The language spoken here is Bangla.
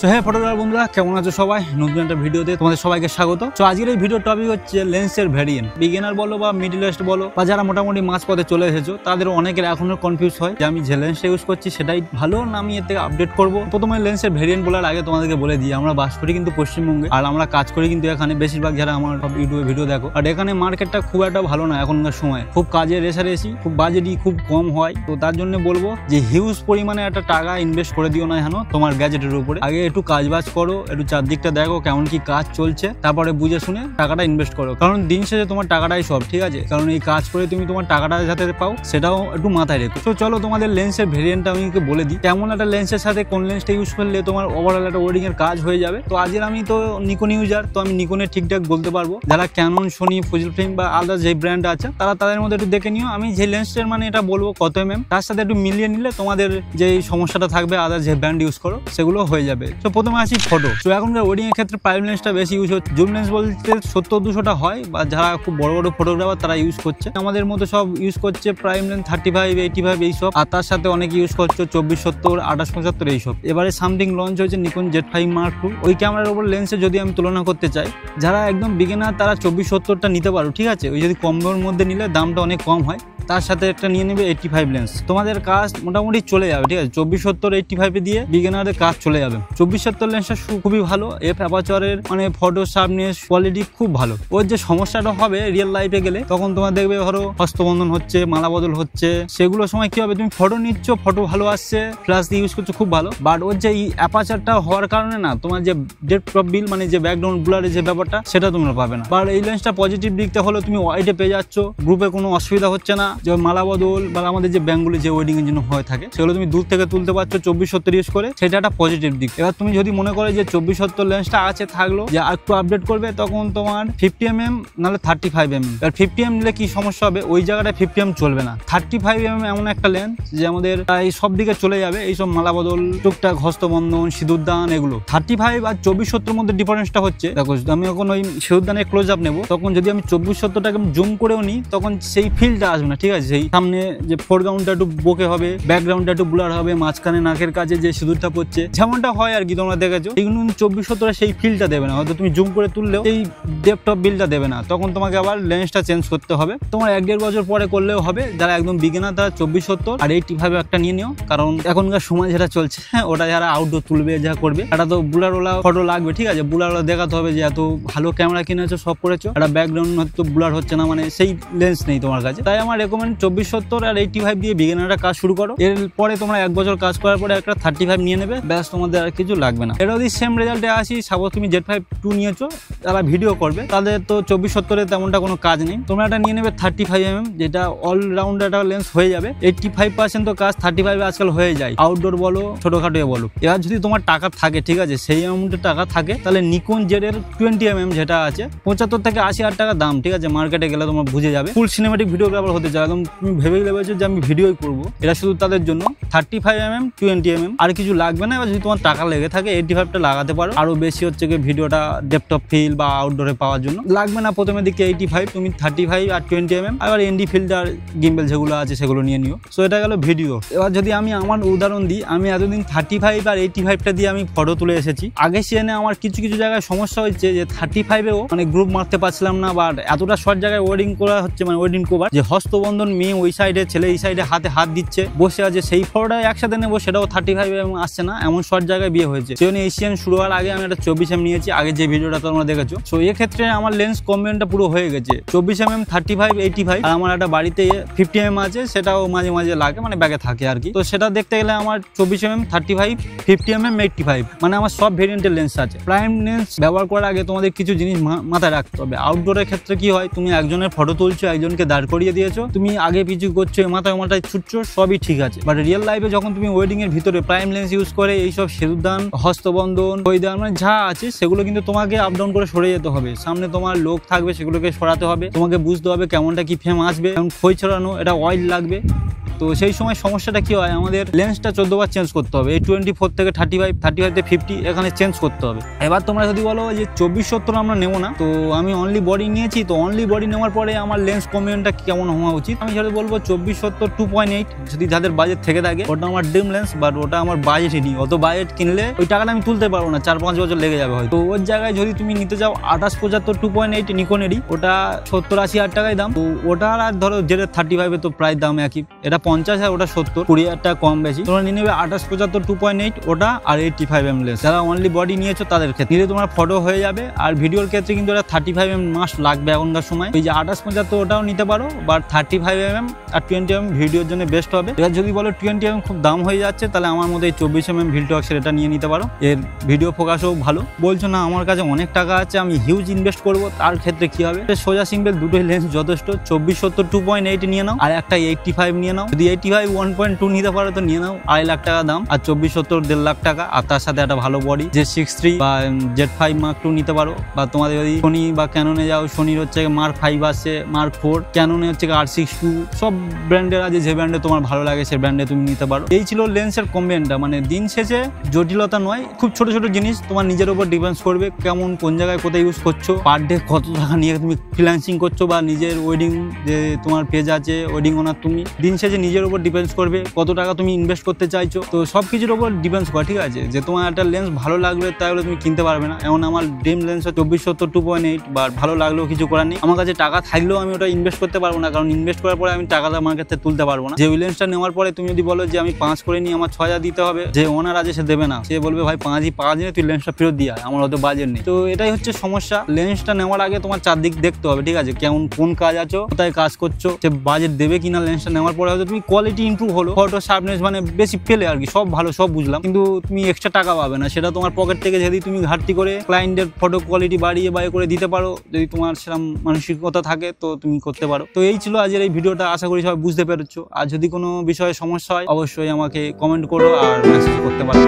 সো হে ফটোগ্রাফার বন্ধুরা, কেমন আছো সবাই? নতুন একটা ভিডিওতে তোমাদের সবাইকে স্বাগত। সো আজকের এই ভিডিওর টপিক হচ্ছে লেন্সের ভ্যারিয়েন্ট। বিগিনার বলো বা মিডলেস্ট বলো বা যারা মোটামুটি মাঝ পথে চলে এসেছো, তাদের অনেকের এখনো কনফিউজ হয় যে আমি যে লেন্সটা ইউজ করছি সেটাই ভালো না আমি এর থেকে আপডেট করবো। প্রথমে লেন্সের ভ্যারিয়েন্ট বলার আগে তোমাদেরকে বলে দিই, আমরা বাস করি কিন্তু পশ্চিমবঙ্গে, আর আমরা কাজ করি কিন্তু এখানে। বেশিরভাগ যারা আমার ইউটিউবে ভিডিও দেখো, আর এখানে মার্কেটটা খুব একটা ভালো না এখনকার সময়, খুব কাজে রেশারেশি, খুব বাজেটই খুব কম হয়। তো তার জন্য বলবো যে হিউজ পরিমাণে একটা টাকা ইনভেস্ট করে দিও না এখন তোমার গ্যাজেটের উপরে। আগে একটু কাজবাজ করো, একটু চারদিকটা দেখো কেমন কি কাজ চলছে, তারপরে বুঝে শুনে টাকাটা ইনভেস্ট করো। কারণ দিন শেষে তোমার টাকাটাই সব, ঠিক আছে? কারণ এই কাজ করে তুমি তোমার টাকাটা যাতে পাও সেটাও একটু মাথায় রেখো। তো চলো তোমাদের লেন্সের ভেরিয়েন্টটা আমি বলে দিই, কেমন একটা লেন্সের সাথে কোন লেন্সটা ইউজ করলে তোমার ওভারঅল একটা ওয়েডিং এর কাজ হয়ে যাবে। তো আজকের আমি তো নিকন ইউজার, তো আমি নিকনের ঠিকঠাক বলতে পারবো। যারা ক্যানন, সোনি, ফুজিল ফিল্ম বা আলাদা যে ব্র্যান্ড আছে তারা তাদের মধ্যে একটু দেখে নিও। আমি যে লেন্সের মানে এটা বলবো কত এমএম, তার সাথে একটু মিলিয়ে নিলে তোমাদের যে সমস্যাটা থাকবে আদার যে ব্র্যান্ড ইউজ করো সেগুলো হয়ে যাবে। তো প্রথমে আসি ফটো। তো এখনকার ওয়েডিং এর ক্ষেত্রে প্রাইম লেন্সটা বেশি ইউজ হচ্ছে। জুম লেন্স বলতে 70-200টা হয়, বা যারা খুব বড় বড় ফটোগ্রাফার তারা ইউজ করছে। আমাদের মতো সব ইউজ করছে প্রাইম লেন্স 35, 85 এইসব, আর তার সাথে অনেক ইউজ করছে 24-70, 28-75 এইসব। এবারে সামথিং লঞ্চ হয়েছে নিকন Z5 Mark II। ওই ক্যামেরার উপর লেন্সে যদি আমি তুলনা করতে চাই, যারা একদম বিগিনার তারা 24-70টা নিতে পারো, ঠিক আছে? ওই যদি কমের মধ্যে নিলে দামটা অনেক কম হয়। তার সাথে একটা নিয়ে নেবে 85 লেন্স, তোমাদের কাজ মোটামুটি চলে যাবে, ঠিক আছে? 24-70, 85 দিয়ে বিগিনারের কাজ চলে যাবে। 24-70 লেন্সটা খুবই ভালো। এফ অ্যাপাচারের মানে ফটো শার্পনেস কোয়ালিটি খুব ভালো। ওর যে সমস্যাটা হবে রিয়েল লাইফে গেলে, তখন তোমার দেখবে ধরো হস্তবন্ধন হচ্ছে, মালা বদল হচ্ছে, সেগুলোর সময় কি হবে, তুমি ফটো নিচ্ছ, ফটো ভালো আসছে, ফ্ল্যাশ দিয়ে ইউজ করছো, খুব ভালো। বাট ওর যে এই অ্যাপাচারটা হওয়ার কারণে না, তোমার যে ডেপথ অফ বিল মানে যে ব্যাকগ্রাউন্ড ব্লারের যে ব্যাপারটা, সেটা তোমরা পাবে না। বাট এই লেন্সটা পজিটিভ দিকটা হলো তুমি ওয়াইডে পেয়ে যাচ্ছ, গ্রুপে কোনো অসুবিধা হচ্ছে না। যে মালা বদল বা আমাদের যে ব্যাঙ্কগুলি যে ওয়েডিং এর জন্য হয়ে থাকে, সেগুলো তুমি দূর থেকে তুলতে পারছো 24-70 ইউজ করে, সেটা একটা পজিটিভ দিক। এবার তুমি যদি মনে করো যে 24-70 লেন্সটা আছে থাকলো, যে একটু আপডেট করবে, তখন তোমার 50mm নাহলে 35mm। এবার 50mm নিলে কি সমস্যা হবে, ওই জায়গাটায় 50mm চলবে না। 35mm এমন একটা লেন্স যে আমাদের এই সব দিকে চলে যাবে, এইসব মালা বদল, টুকটাক হস্তবন্ধন, সিঁদুরদান, এগুলো। 35 আর 24-70 মধ্যে ডিফারেন্সটা হচ্ছে, দেখো আমি যখন ওই সিঁদুরদানের ক্লোজ আপ নেবো, তখন যদি আমি 24-70টাকে জুম করেও নিই, তখন সেই ফিলটা আসবে না, ঠিক আছে? সেই সামনে যে ফোরগ্রাউন্ডটা একটু বোকে হবে, ব্যাকগ্রাউন্ডটা একটু ব্লার হবে, মাঝখানে নাকের কাছে যে সিঁদুরটা পড়ছে, যেমনটা হয় আর কি তোমরা দেখেছো, এইগুলো 24-70 সেই ফিলটা দেবে না। হয়তো তুমি জুম করে তুললেও এই ডেপথ অফ বিলটা দেবে না, তখন তোমাকে আবার লেন্সটা চেঞ্জ করতে হবে। তোমার 1-1.5 বছর পরে করলেও হবে। যারা একদম বিগিনার তারা 24-70 আর 85 একটা নিয়ে নিও, কারণ এখনকার সময় যেটা চলছে ওটা যারা আউটডোর তুলবে, যা করবে, এটা তো বুলারওয়ালা ফটো লাগবে, ঠিক আছে? বুলারওয়ালা দেখাতে হবে যে এত ভালো ক্যামেরা কিনেছো, সব করেছো, একটা ব্যাকগ্রাউন্ড হয়তো বুলার হচ্ছে না, মানে সেই লেন্স নেই তোমার কাছে। তাই আমার রেকমেন্ড 24-70 আর 85 দিয়ে বিগিনাররা কাজ শুরু করো। এরপরে তোমরা 1 বছর কাজ করার পরে একটা 35 নিয়ে নেবে, ব্যাস, তোমাদের আর কিছু লাগবে না। এটা যদি সেম রেজাল্টে আসি, সাপোজ তুমি Z5 II নিয়েছো, তারা ভিডিও করবে, তাদের তো 24-70 তেমনটা কোনো কাজ নেই। তোমরা এটা নিয়ে নেবে 35mm, যেটা অলরাউন্ড একটা লেন্স হয়ে যাবে। 85% তো কাজ 35 আজকাল হয়ে যায়, আউটডোর বলো, ছোটখাটো বলো। এবার যদি তোমার টাকা থাকে, ঠিক আছে, সেই অ্যামাউন্টের টাকা থাকে, তাহলে নিকন জেড এর 20mm যেটা আছে 75 থেকে 80,000 টাকা দাম, ঠিক আছে? মার্কেটে গেলে তোমরা বুঝে যাবে। ফুল সিনেমেটিক ভিডিওগ্রাফার হতে চাও, একদম তুমি ভেবেই লেবেছো যে আমি ভিডিওই করবো, এটা শুধু তাদের জন্য। 35mm, 20mm, আর কিছু লাগবে না। এবার যদি তোমার টাকা লেগে থাকে 85টা লাগাতে পারো। আরো বেশি হচ্ছে কি ভিডিওটা ডেপথ অফ ফিল বা আউটডোরে পাওয়ার জন্য লাগবে না প্রথমে দিকে 85, তুমি 35 আর 20mm, আবার এনডি ফিল্টার, গিম্বেল যেগুলো আছে সেগুলো নিয়ে নিও। সো এটা গেল ভিডিও। এবার যদি আমি আমার উদাহরণ দিই, আমি এতদিন 35 আর 85টা দিয়ে আমি ফটো তুলে এসেছি। আগে সিজনে আমার কিছু কিছু জায়গায় সমস্যা হচ্ছে যে 35-এও মানে গ্রুপ মারতে পারছিলাম না, বা এতটা শর্ট জায়গায় ওয়েডিং করা হচ্ছে, মানে ওয়েডিং কভার, যে হস্তবন্ধন, মেয়ে ওই সাইডে, ছেলে এই সাইডে হাতে হাত দিচ্ছে, বসে আছে, সেই ফটোটা একসাথে নেবো, সেটাও 35 আসছে না, এমন শর্ট জায়গায় বিয়ে হয়েছে। সেজন্য এশিয়ান শুরু হওয়ার আগে আমি একটা 24mm নিয়েছি, আগে যে ভিডিওটা তোমরা দেখেছো। সো এক্ষেত্রে আমার লেন্স কম্বিনেশনটা পুরো হয়ে গেছে, 24mm, 35, 85, আর আমার একটা বাড়িতে 50mm আছে, সেটাও মাঝে মাঝে লাগে, মানে ব্যাগে থাকে আর কি। তো সেটা দেখতে গেলে আমার 24mm, 35, 50mm, 85, মানে আমার সব ভেরিয়েন্টের লেন্স আছে। প্রাইম লেন্স ব্যবহার করার আগে তোমাদের কিছু জিনিস মাথায় রাখতে হবে। আউটডোরের ক্ষেত্রে কি হয়, তুমি একজনের ফটো তুলছো, একজনকে দাঁড় করিয়ে দিয়েছো, তুমি আগে পিছু করছো, মাথায় ছুটছো, সবই ঠিক আছে। বাট রিয়েল লাইফে যখন তুমি ওয়েডিং এর ভিতরে প্রাইম লেন্স ইউজ করে এইসব সিঁদুরদান, হস্তবন্ধন, হইদান, মানে যা আছে সেগুলো কিন্তু তোমাকে আপ ডাউন করে সরে যেতে হবে। সামনে তোমার লোক থাকবে, সেগুলোকে সরাতে হবে, তোমাকে বুঝতে হবে কেমনটা কি ফ্রেম আসবে, কেমন খই ছড়ানো, এটা অয়েল লাগবে, তো সেই সময় সমস্যাটা কি হয়, আমাদের লেন্সটা 14 বার চেঞ্জ করতে হবে। এই 24 থেকে 35, 35 থেকে 50 এখানে চেঞ্জ করতে হবে। এবার তোমরা যদি বলো যে 24-70 আমরা নেবো না, তো আমি অনলি বডি নিয়েছি, তো অনলি বডি নেওয়ার পরে আমার লেন্স কম্বিনেশনটা কেমন হওয়া উচিত, আমি যেটা বলবো 24-70 2.8 যদি যাদের বাজেট থেকে থাকে, ওটা আমার ড্রিম লেন্স, বাট ওটা আমার বাজেটই নেই। অত বাজেট কিনলে ওই টাকাটা আমি তুলতে পারবো না, 4-5 বছর লেগে যাবে হয়তো। তো ওর জায়গায় যদি তুমি নিতে যাও 28-75 2.8 নিকনেরই, ওটা 70-80 হাজার টাকায় দাম। তো ওটার আর ধরো যেটা 35 তো প্রায় দাম একই, এটা 50 আর ওটা 70, 20 হাজার টাকা কম বেশি। তোমরা নিয়ে নেবে 28-75 2.8 ওটা আর 85mm লেন্স। যারা অনলি বডি নিয়েছো তাদের ক্ষেত্রে নিলে তোমার ফটো হয়ে যাবে। আর ভিডিওর ক্ষেত্রে কিন্তু এটা 35mm মাস্ট লাগবে এখনকার সময়। ওই যে 28-75 ওটাও নিতে পারো, বাট 35mm আর 20mm ভিডিওর জন্য বেস্ট হবে। এবার যদি বলো 20mm খুব দাম হয়ে যাচ্ছে, তাহলে আমার মধ্যে 24mm ভিলটক্সের এটা নিয়ে নিতে পারো, এর ভিডিও ফোকাসও ভালো। বলছো না আমার কাছে অনেক টাকা আছে, আমি হিউজ ইনভেস্ট করবো, তার ক্ষেত্রে কি হবে, সোজা সিম্পল দুটোই লেন্স যথেষ্ট। 24-70 2.8 নিয়ে নাও, আর একটা 85 নিয়ে নাও। যদি 85 1.2 নিতে পারো তো নিয়ে নাও, 2.5 লাখ টাকা দাম। আর 24-70 1.5 লাখ টাকা, আর তার সাথে একটা ভালো বডি Z6 III বা Z5 Mark II নিতে পারো। বা তোমাদের যদি সোনি বা ক্যাননে যাও, সোনির হচ্ছে Mark 5 আছে, Mark 4, ক্যাননে হচ্ছে R6 II, সব ব্র্যান্ডের আছে, যে ব্র্যান্ডে তোমার ভালো লাগে সে ব্র্যান্ডে তুমি নিতে পারো। এই ছিল লেন্সের কম্বিনেশনটা। মানে দিন শেষে জটিলতা নয়, খুব ছোট ছোট জিনিস, তোমার নিজের উপর ডিপেন্ড করবে কেমন কোন জায়গায় কোথায় ইউজ করছো, পার ডে কত টাকা নিয়ে তুমি ফ্রিল্যান্সিং করছো, বা নিজের ওয়েডিং যে তোমার পেজ আছে ওয়েডিং ওনার, তুমি দিন শেষে নিজের উপর ডিপেন্ড করবে কত টাকা তুমি ইনভেস্ট করতে চাইছো। তো সব কিছুর উপর ডিপেন্ড করে, ঠিক আছে। যে তোমার একটা লেন্স ভালো লাগবে তাহলে তুমি কিনতে পারবে না। এমন আমার ড্রিম লেন্স 24-70 2.8, বা ভালো লাগলেও কিছু করার নেই। আমার কাছে টাকা থাকলেও আমি ওটা ইনভেস্ট করতে পারবো না, কারণ ইনভেস্ট করার পরে আমি টাকাটা আমার কাছে তুলতে পারবো না। যে ওই লেন্সটা নেওয়ার পরে তুমি যদি বলো যে আমি 5 করে নিই, আমার 6,000 দিতে হবে, যে ওনার আছে সে দেবে না, সে বলবে ভাই 5ই পাওয়া যায়, তুই লেন্সটা ফেরত দিয়ে আয়, আমার অত বাজেট নেই। তো এটাই হচ্ছে সমস্যা। লেন্সটা নেওয়ার আগে তোমার চারদিক দেখতে হবে, ঠিক আছে, কেমন কোন কাজ আছো, কোথায় কাজ করছো, সে বাজেট দেবে কিনা। লেন্সটা নেওয়ার পরে হয়তো তুমি কোয়ালিটি ইমপ্রুভ হলো, ফটো শার্পনেস মানে বেশি পেলে আর কি, সব ভালো সব বুঝলাম, কিন্তু তুমি এক্সট্রা টাকা পাবে না, সেটা তোমার পকেট থেকে যদি তুমি ঘাটতি করে ক্লায়েন্টের ফটো কোয়ালিটি বাড়িয়ে করে দিতে পারো, যদি তোমার সেরকম মানসিকতা থাকে তো তুমি করতে পারো। তো এই ছিল আজকের এই ভিডিওটা, আশা করি সবাই বুঝতে পেরেছো। আর যদি কোনো বিষয়ে সমস্যা হয় অবশ্যই আমাকে কমেন্ট করো আর মেসেজ করতে পারো।